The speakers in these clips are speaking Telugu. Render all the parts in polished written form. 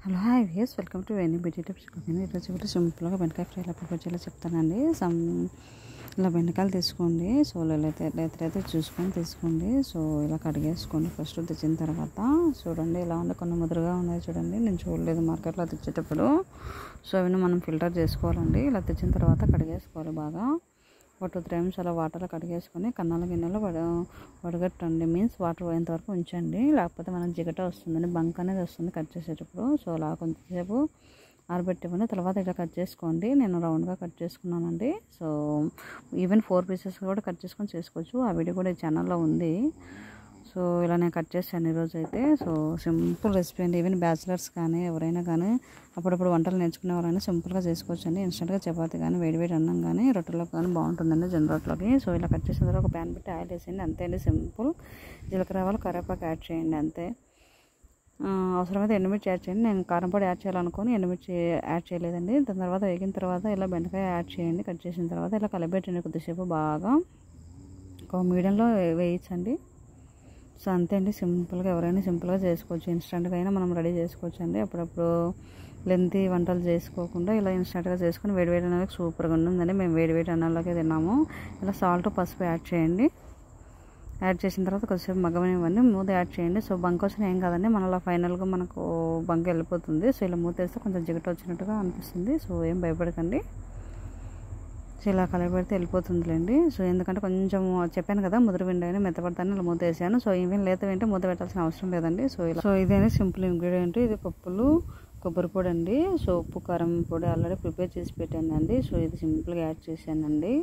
Hello hi viewers, welcome to any beauty tips cooking. ఈరోజు కూడా సింపుల్గా బెండకాయ ఫ్రై ఎలా ప్రిపేర్ చేయాలో చెప్తానండి. ఇలా బెండకాయలు తీసుకోండి. సో అయితే చూసుకొని తీసుకోండి. సో ఇలా కడిగేసుకోండి ఫస్ట్. తెచ్చిన తర్వాత చూడండి ఇలా ఉంది, కొన్ని ముదురుగా ఉన్నాయి చూడండి. నేను చూడలేదు మార్కెట్లో తెచ్చేటప్పుడు. సో అవి మనం ఫిల్టర్ చేసుకోవాలండి. ఇలా తెచ్చిన తర్వాత కడిగేసుకోవాలి బాగా. ఒక 2-3 నిమిషాలు వాటర్లో కడిగేసుకొని కన్నాల గిన్నెలో వడగట్టండి. మీన్స్ వాటర్ పోయేంతవరకు ఉంచండి, లేకపోతే మనకు జిగట వస్తుందండి, బంక్ అనేది వస్తుంది కట్ చేసేటప్పుడు. సో అలా కొంచెంసేపు ఆరబెట్టివ్వండి. తర్వాత ఇలా కట్ చేసుకోండి. నేను రౌండ్గా కట్ చేసుకున్నానండి. సో ఈవెన్ 4 పీసెస్ కూడా కట్ చేసుకొని చేసుకోవచ్చు. ఆ వీడియో కూడా ఈ ఛానల్లో ఉంది. సో ఇలా నేను కట్ చేశాను ఈరోజు అయితే. సో సింపుల్ రెసిపీ అండి. ఈవెన్ బ్యాచిలర్స్ కానీ ఎవరైనా కానీ అప్పుడప్పుడు వంటలు నేర్చుకునే వాళ్ళైనా సింపుల్గా చేసుకోవచ్చు అండి. ఇన్స్టెంట్గా చపాతీ కానీ వేడివేడి అన్నం కానీ రొట్టెలోకి కానీ బాగుంటుందండి, జొన్న రొట్టెలోకి. సో ఇలా కట్ చేసిన తర్వాత ఒక ప్యాన్ పెట్టి ఆయిల్ వేసేయండి. అంతే అండి, సింపుల్. జీలకర్ర ఆవాలు కరివేపాకు యాడ్ చేయండి అంతే. అవసరమైతే ఎండుమిర్చి యాడ్ చేయండి. నేను కారం పొడి యాడ్ చేయాలనుకుని ఎండుమిర్చి యాడ్ చేయలేదండి. దాని తర్వాత వేగిన తర్వాత ఇలా బెండకాయ యాడ్ చేయండి. కట్ చేసిన తర్వాత ఇలా కలిపెట్టండి కొద్దిసేపు బాగా. ఒక మీడియంలో వేయించండి. సో అంతే అండి, సింపుల్గా ఎవరైనా సింపుల్గా చేసుకోవచ్చు. ఇన్స్టెంట్గా అయినా మనం రెడీ చేసుకోవచ్చు అండి. అప్పుడప్పుడు లెంతీ వంటలు చేసుకోకుండా ఇలా ఇన్స్టెంట్గా చేసుకొని వేడివేడి అన్నానికి సూపర్గా ఉంటుందండి. మేము వేడివేడి అన్నాలకే తిన్నాము. ఇలా సాల్ట్ పసుపు యాడ్ చేయండి. యాడ్ చేసిన తర్వాత కొద్దిసేపు మగ్గనివ్వండి. మూత యాడ్ చేయండి. సో బంక్ వచ్చిన ఏం కాదండి, మనలో ఫైనల్గా మనకు బంక్ వెళ్ళిపోతుంది. సో ఇలా మూత వేస్తే కొంచెం జిగట వచ్చినట్టుగా అనిపిస్తుంది. సో ఏం భయపడకండి. సో ఇలా కలపెడితే వెళ్ళిపోతుందిలేండి. సో ఎందుకంటే కొంచెం చెప్పాను కదా, ముదురు విండని మెత్తపడతాను ఇలా మూత వేసాను. సో ఈవెన్ లేత వింటే మూత పెట్టాల్సిన అవసరం లేదండి. సో ఇలా ఇదేనే సింపుల్ ఇంగ్రీడియంట్. ఇది పప్పులు, కొబ్బరి పొడి అండి. సో ఉప్పు కారం పొడి ఆల్రెడీ ప్రిపేర్ చేసి పెట్టానండి. సో ఇది సింపుల్గా యాడ్ చేశానండి.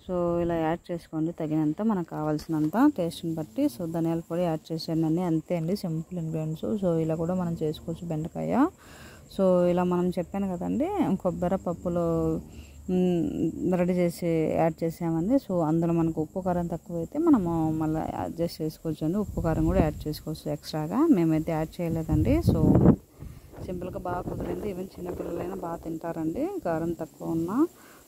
సో ఇలా యాడ్ చేసుకోండి తగినంత, మనకు కావాల్సినంత టేస్ట్ని బట్టి. సో ధనియాల పొడి యాడ్ చేశానండి. అంతే అండి, సింపుల్ ఇంగ్రీడియంట్స్. సో ఇలా కూడా మనం చేసుకోవచ్చు బెండకాయ. సో ఇలా మనం చెప్పాను కదండి, కొబ్బరి పప్పులో రెడీ చేసి యాడ్ చేసామండి. సో అందులో మనకు ఉప్పు కారం తక్కువైతే మనము మళ్ళీ అడ్జస్ట్ చేసుకోవచ్చు అండి. ఉప్పు కారం కూడా యాడ్ చేసుకోవచ్చు ఎక్స్ట్రాగా. మేమైతే యాడ్ చేయలేదండి. సో సింపుల్గా బాగా కుదిరింది. ఈవెన్ చిన్నపిల్లలైనా బాగా తింటారండి కారం తక్కువ ఉన్నా.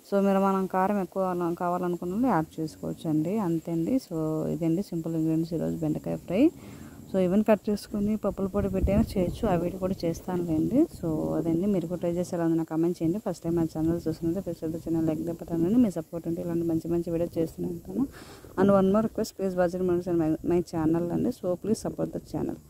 సో మీరు మనం కారం ఎక్కువ కావాలనుకున్న యాడ్ చేసుకోవచ్చు అండి. అంతే అండి. సో ఇదండి సింపుల్ ఇంగ్రీడియంట్స్ ఈరోజు బెండకాయ ఫ్రై. సో ఈవెన్ కట్ చేసుకొని పప్పుల పొడి పెట్టైనా చేయొచ్చు. ఆ వీడియో కూడా చేస్తానులేండి. సో అదండి, మీరు కూడా ట్రై చేసేలా నాకు కామెంట్ చేయండి. ఫస్ట్ టైం మా ఛానల్ చూస్తుంటే ప్లీజ్ ఛానల్ లైక్ పెట్టండి. మీ సపోర్ట్ ఉంటే ఇలాంటి మంచి మంచి వీడియో చేస్తూనే ఉంటాను. And one more request, please watch my channel అండి. So please support the channel.